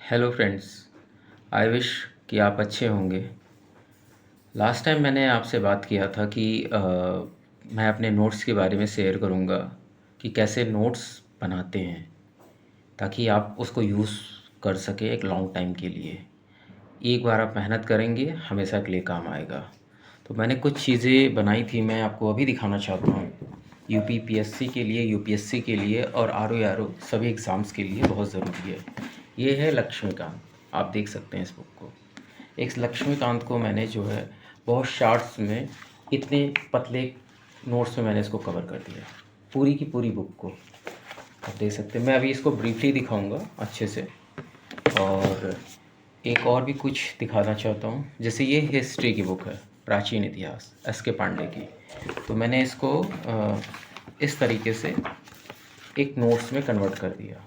Hello friends. I wish कि आप अच्छे होंगे। लास्ट टाइम मैंने आपसे बात किया था कि मैं अपने नोट्स के बारे में शेयर करूँगा कि कैसे नोट्स बनाते हैं ताकि आप उसको यूज़ कर सकें एक लॉन्ग टाइम के लिए। एक बार आप मेहनत करेंगे हमेशा के लिए काम आएगा। तो मैंने कुछ चीज़ें बनाई थी, मैं आपको अभी दिखाना चाहता हूँ। यूपीपीएससी के लिए, यूपीएससी के लिए और आरओ सभी एग्ज़ाम्स के लिए बहुत ज़रूरी है। ये है लक्ष्मीकांत, आप देख सकते हैं इस बुक को। एक लक्ष्मीकांत को मैंने जो है बहुत शॉर्ट्स में, इतने पतले नोट्स में मैंने इसको कवर कर दिया, पूरी की पूरी बुक को आप देख सकते हैं। मैं अभी इसको ब्रीफली दिखाऊंगा अच्छे से, और एक और भी कुछ दिखाना चाहता हूँ। जैसे ये हिस्ट्री की बुक है, प्राचीन इतिहास एस के पांडे की। तो मैंने इसको इस तरीके से एक नोट्स में कन्वर्ट कर दिया।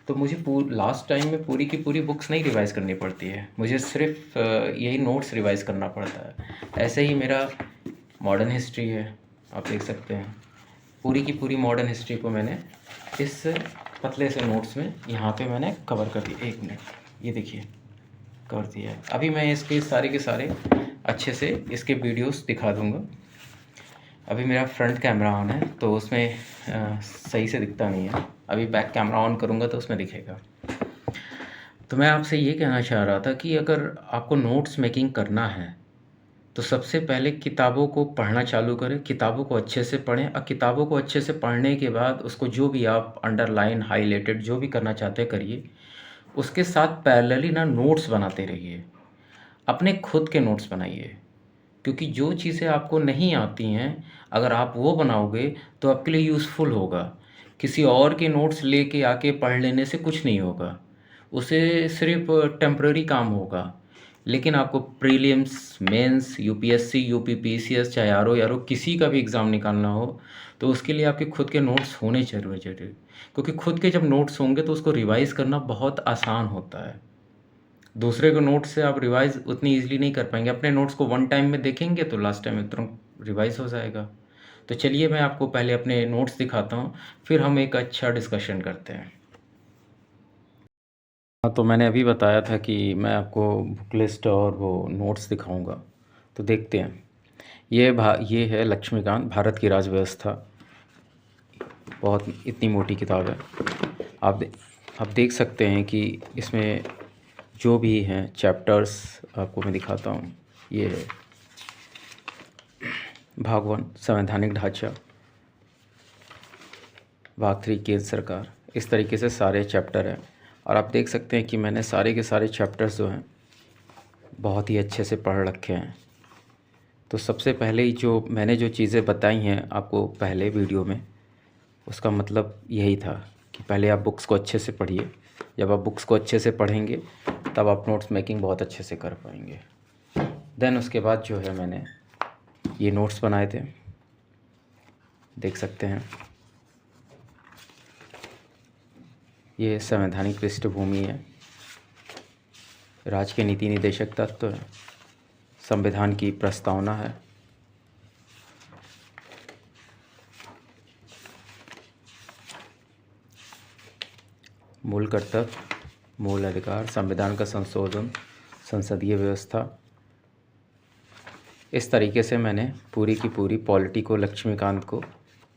तो मुझे लास्ट टाइम में पूरी की पूरी बुक्स नहीं रिवाइज करनी पड़ती है, मुझे सिर्फ यही नोट्स रिवाइज करना पड़ता है। ऐसे ही मेरा मॉडर्न हिस्ट्री है, आप देख सकते हैं। पूरी की पूरी मॉडर्न हिस्ट्री को मैंने इस पतले से नोट्स में यहाँ पे मैंने कवर कर दिया। एक मिनट, ये देखिए कर दिया है। अभी मैं इसके सारे के सारे अच्छे से इसके वीडियोस दिखा दूँगा। अभी मेरा फ्रंट कैमरा ऑन है तो उसमें सही से दिखता नहीं है। अभी बैक कैमरा ऑन करूँगा तो उसमें दिखेगा। तो मैं आपसे ये कहना चाह रहा था कि अगर आपको नोट्स मेकिंग करना है तो सबसे पहले किताबों को पढ़ना चालू करें, किताबों को अच्छे से पढ़ें, और किताबों को अच्छे से पढ़ने के बाद उसको जो भी आप अंडरलाइन, हाईलाइटेड जो भी करना चाहते हैं करिए। उसके साथ पैरेलली ना नोट्स बनाते रहिए, अपने खुद के नोट्स बनाइए। क्योंकि जो चीज़ें आपको नहीं आती हैं, अगर आप वो बनाओगे तो आपके लिए यूज़फुल होगा। किसी और के नोट्स लेके आके पढ़ लेने से कुछ नहीं होगा, उससे सिर्फ टेम्पररी काम होगा। लेकिन आपको प्रीलिम्स, मेंस, यूपीएससी, यूपीपीसीएस, चाहे आरओ किसी का भी एग्ज़ाम निकालना हो तो उसके लिए आपके खुद के नोट्स होने चाहिए। क्योंकि खुद के जब नोट्स होंगे तो उसको रिवाइज़ करना बहुत आसान होता है। दूसरे के नोट्स से आप रिवाइज़ उतनी ईज़िली नहीं कर पाएँगे। अपने नोट्स को वन टाइम में देखेंगे तो लास्ट टाइम में तुरंत रिवाइज़ हो जाएगा। तो चलिए मैं आपको पहले अपने नोट्स दिखाता हूँ, फिर हम एक अच्छा डिस्कशन करते हैं। हाँ, तो मैंने अभी बताया था कि मैं आपको बुक लिस्ट और वो नोट्स दिखाऊँगा। तो देखते हैं। ये है लक्ष्मीकांत, भारत की राजव्यवस्था। बहुत इतनी मोटी किताब है। आप देख सकते हैं कि इसमें जो भी हैं चैप्टर्स आपको मैं दिखाता हूँ। ये है भाग 1 संवैधानिक ढांचा, भाग 3 केंद्र सरकार। इस तरीके से सारे चैप्टर हैं, और आप देख सकते हैं कि मैंने सारे के सारे चैप्टर्स जो हैं बहुत ही अच्छे से पढ़ रखे हैं। तो सबसे पहले ही जो मैंने जो चीज़ें बताई हैं आपको पहले वीडियो में, उसका मतलब यही था कि पहले आप बुक्स को अच्छे से पढ़िए। जब आप बुक्स को अच्छे से पढ़ेंगे तब आप नोट्स मेकिंग बहुत अच्छे से कर पाएंगे। देन उसके बाद जो है मैंने ये नोट्स बनाए थे, देख सकते हैं। ये संवैधानिक पृष्ठभूमि है, राज्य के नीति निदेशक तत्व है, संविधान की प्रस्तावना है, मूल कर्तव्य, मूल अधिकार, संविधान का संशोधन, संसदीय व्यवस्था। इस तरीके से मैंने पूरी की पूरी पॉलिटी को, लक्ष्मीकांत को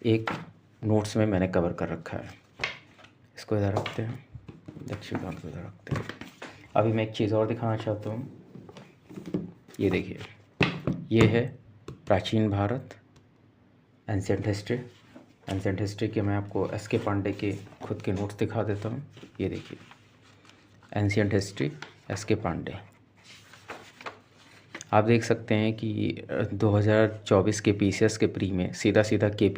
एक नोट्स में मैंने कवर कर रखा है। इसको इधर रखते हैं, लक्ष्मीकांत को इधर रखते हैं। अभी मैं एक चीज़ और दिखाना चाहता हूँ। ये देखिए, ये है प्राचीन Bharat, ancient history. Ancient history के मैं आपको एस के पांडे के खुद के नोट्स दिखा देता हूँ। ये देखिए, एंशिएंट हिस्ट्री एस के पांडे। आप देख सकते हैं कि 2024 के पीसीएस के प्री में सीधा सीधा के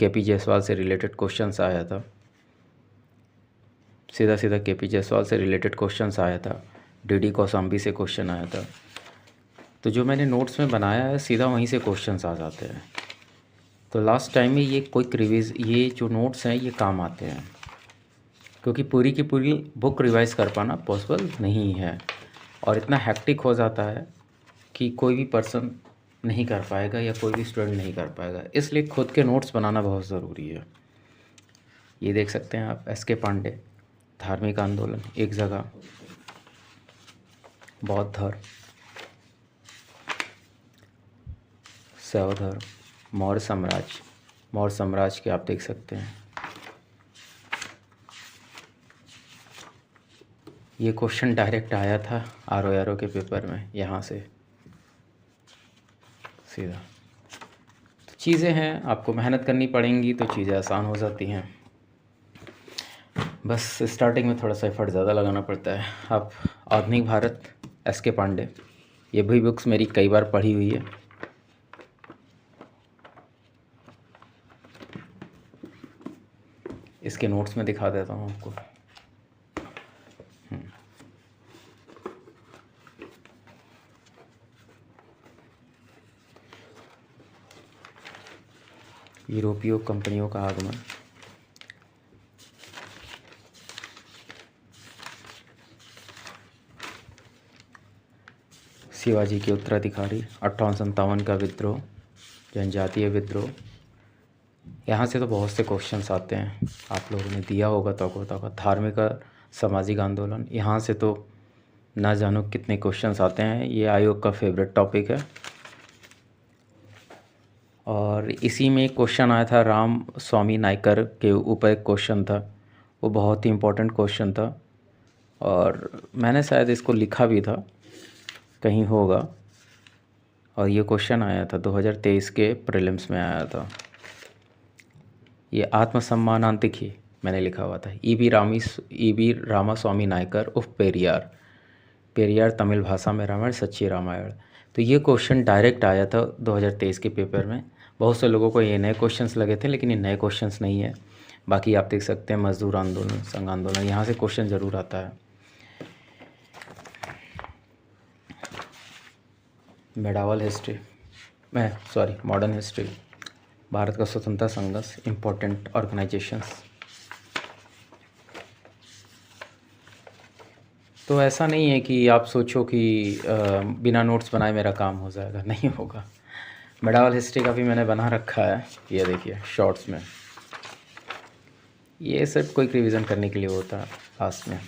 पी जायसवाल से रिलेटेड क्वेश्चंस आया था। सीधा सीधा के पी जायसवाल से रिलेटेड क्वेश्चंस आया था। डी कौशाम्बी से क्वेश्चन आया था। तो जो मैंने नोट्स में बनाया है सीधा वहीं से क्वेश्चंस आ जाते हैं। तो लास्ट टाइम में ये क्विक रिवीज, ये जो नोट्स हैं ये काम आते हैं, क्योंकि पूरी की पूरी बुक रिवाइज़ कर पाना पॉसिबल नहीं है, और इतना हैक्टिक हो जाता है कि कोई भी पर्सन नहीं कर पाएगा या कोई भी स्टूडेंट नहीं कर पाएगा। इसलिए खुद के नोट्स बनाना बहुत ज़रूरी है। ये देख सकते हैं आप, एस के पांडे। धार्मिक आंदोलन एक जगह, बौद्ध धर्म, शैव धर्म, मौर्य साम्राज्य के आप देख सकते हैं। ये क्वेश्चन डायरेक्ट आया था आरओ के पेपर में, यहाँ से सीधा। तो चीज़ें हैं, आपको मेहनत करनी पड़ेंगी तो चीज़ें आसान हो जाती हैं। बस स्टार्टिंग में थोड़ा सा एफर्ट ज़्यादा लगाना पड़ता है। आप आधुनिक भारत एस.के. पांडे, ये भी बुक्स मेरी कई बार पढ़ी हुई है। इसके नोट्स में दिखा देता हूँ आपको। यूरोपीय कंपनियों का आगमन, शिवाजी के उत्तराधिकारी, 1857 का विद्रोह, जनजातीय विद्रोह। यहाँ से तो बहुत से क्वेश्चंस आते हैं, आप लोगों ने दिया होगा तो आपको पता होगा। धार्मिक और सामाजिक आंदोलन, यहाँ से तो ना जानो कितने क्वेश्चंस आते हैं। ये आयोग का फेवरेट टॉपिक है। और इसी में एक क्वेश्चन आया था, राम स्वामी नायकर के ऊपर एक क्वेश्चन था, वो बहुत ही इम्पोर्टेंट क्वेश्चन था और मैंने शायद इसको लिखा भी था, कहीं होगा। और ये क्वेश्चन आया था 2023 के प्रीलिम्स में आया था। ये आत्मसम्मानांतिकी मैंने लिखा हुआ था, ई.बी. रामास्वामी नायकर उर्फ पेरियार तमिल भाषा में रामायण, सच्ची रामायण। तो ये क्वेश्चन डायरेक्ट आया था 2023 के पेपर में। बहुत से लोगों को ये नए क्वेश्चंस लगे थे, लेकिन ये नए क्वेश्चंस नहीं है। बाकी आप देख सकते हैं मजदूर आंदोलन, संघ आंदोलन, यहाँ से क्वेश्चन ज़रूर आता है। मॉडर्न हिस्ट्री, भारत का स्वतंत्रता संघर्ष, इम्पोर्टेंट ऑर्गेनाइजेशंस। तो ऐसा नहीं है कि आप सोचो कि बिना नोट्स बनाए मेरा काम हो जाएगा, नहीं होगा। मेडावल हिस्ट्री का भी मैंने बना रखा है, ये देखिए शॉर्ट्स में। ये सिर्फ कोई रिवीजन करने के लिए होता है लास्ट में।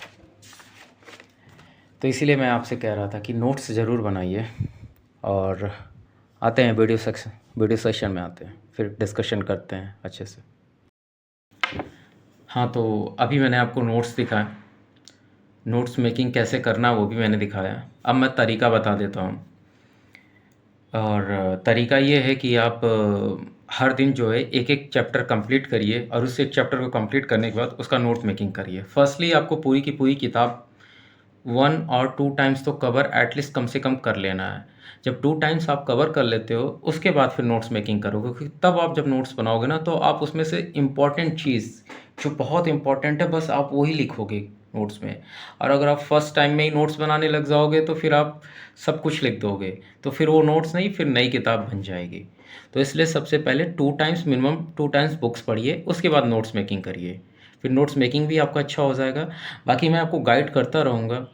तो इसीलिए मैं आपसे कह रहा था कि नोट्स ज़रूर बनाइए। और आते हैं वीडियो सेशन में आते हैं, फिर डिस्कशन करते हैं अच्छे से। हाँ, तो अभी मैंने आपको नोट्स दिखाए, नोट्स मेकिंग कैसे करना वो भी मैंने दिखाया। अब मैं तरीका बता देता हूँ। और तरीका ये है कि आप हर दिन जो है एक एक चैप्टर कंप्लीट करिए और उस एक चैप्टर को कंप्लीट करने के बाद उसका नोट मेकिंग करिए। फर्स्टली आपको पूरी की पूरी किताब 1 और 2 टाइम्स तो कवर एटलीस्ट कम से कम कर लेना है। जब 2 टाइम्स आप कवर कर लेते हो उसके बाद फिर नोट्स मेकिंग करोगे, क्योंकि तब आप जब नोट्स बनाओगे ना तो आप उसमें से इम्पॉर्टेंट चीज़ जो बहुत इम्पॉर्टेंट है बस आप वही लिखोगे नोट्स में। और अगर आप फर्स्ट टाइम में ही नोट्स बनाने लग जाओगे तो फिर आप सब कुछ लिख दोगे, तो फिर वो नोट्स नहीं, फिर नई किताब बन जाएगी। तो इसलिए सबसे पहले 2 टाइम्स, मिनिमम 2 टाइम्स बुक्स पढ़िए, उसके बाद नोट्स मेकिंग करिए। फिर नोट्स मेकिंग भी आपका अच्छा हो जाएगा। बाकी मैं आपको गाइड करता रहूँगा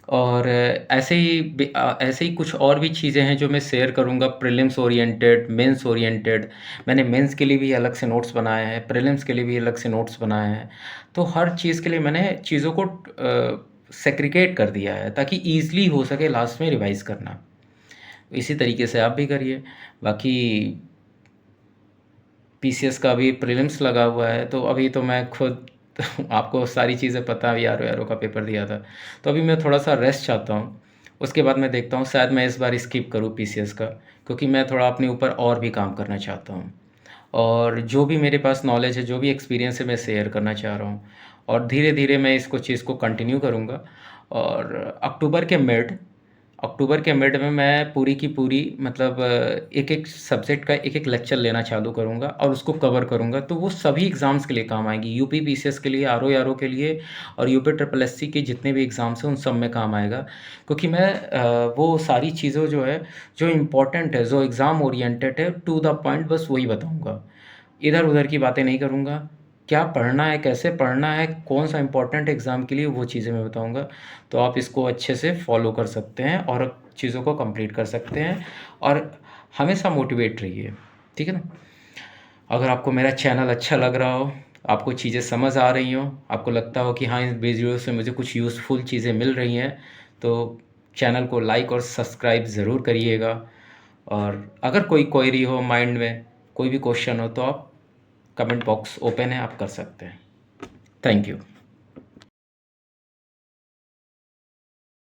और ऐसे ही कुछ और भी चीज़ें हैं जो मैं शेयर करूँगा, प्रीलिम्स ओरिएंटेड, मेंस ओरिएंटेड। मैंने मेंस के लिए भी अलग से नोट्स बनाए हैं, प्रीलिम्स के लिए भी अलग से नोट्स बनाए हैं। तो हर चीज़ के लिए मैंने चीज़ों को सेग्रीगेट कर दिया है ताकि ईज़िली हो सके लास्ट में रिवाइज़ करना। इसी तरीके से आप भी करिए। बाकी पीसीएस का भी प्रीलिम्स लगा हुआ है, तो अभी तो मैं खुद आपको सारी चीज़ें पता है, आरओ का पेपर दिया था, तो अभी मैं थोड़ा सा रेस्ट चाहता हूँ। उसके बाद मैं देखता हूँ शायद मैं इस बार स्किप करूँ पीसीएस का, क्योंकि मैं थोड़ा अपने ऊपर और भी काम करना चाहता हूँ। और जो भी मेरे पास नॉलेज है, जो भी एक्सपीरियंस है, मैं शेयर करना चाह रहा हूँ। और धीरे धीरे मैं इसको चीज़ को कंटिन्यू करूँगा। और अक्टूबर के मिड में मैं पूरी की पूरी मतलब एक एक सब्जेक्ट का एक एक लेक्चर लेना चालू करूँगा और उसको कवर करूँगा। तो वो सभी एग्ज़ाम्स के लिए काम आएगी, यूपी पीसीएस के लिए, आरओ के लिए और यूपी ट्रिपल एससी के जितने भी एग्ज़ाम्स हैं उन सब में काम आएगा। क्योंकि मैं वो सारी चीज़ों जो है, जो इम्पोर्टेंट है, जो एग्ज़ाम ओरिएंटेड है, टू द पॉइंट बस वही बताऊँगा। इधर-उधर की बातें नहीं करूँगा। क्या पढ़ना है, कैसे पढ़ना है, कौन-सा इम्पोर्टेंट एग्ज़ाम के लिए, वो चीज़ें मैं बताऊँगा। तो आप इसको अच्छे से फ़ॉलो कर सकते हैं और चीज़ों को कंप्लीट कर सकते हैं और हमेशा मोटिवेट रहिए, ठीक है ना? अगर आपको मेरा चैनल अच्छा लग रहा हो, आपको चीज़ें समझ आ रही हों, आपको लगता हो कि हाँ, इस वीडियो से मुझे कुछ यूज़फुल चीज़ें मिल रही हैं, तो चैनल को लाइक और सब्सक्राइब ज़रूर करिएगा। और अगर कोई क्वेरी हो माइंड में, कोई भी क्वेश्चन हो, तो आप कमेंट बॉक्स ओपन है, आप कर सकते हैं। Thank you.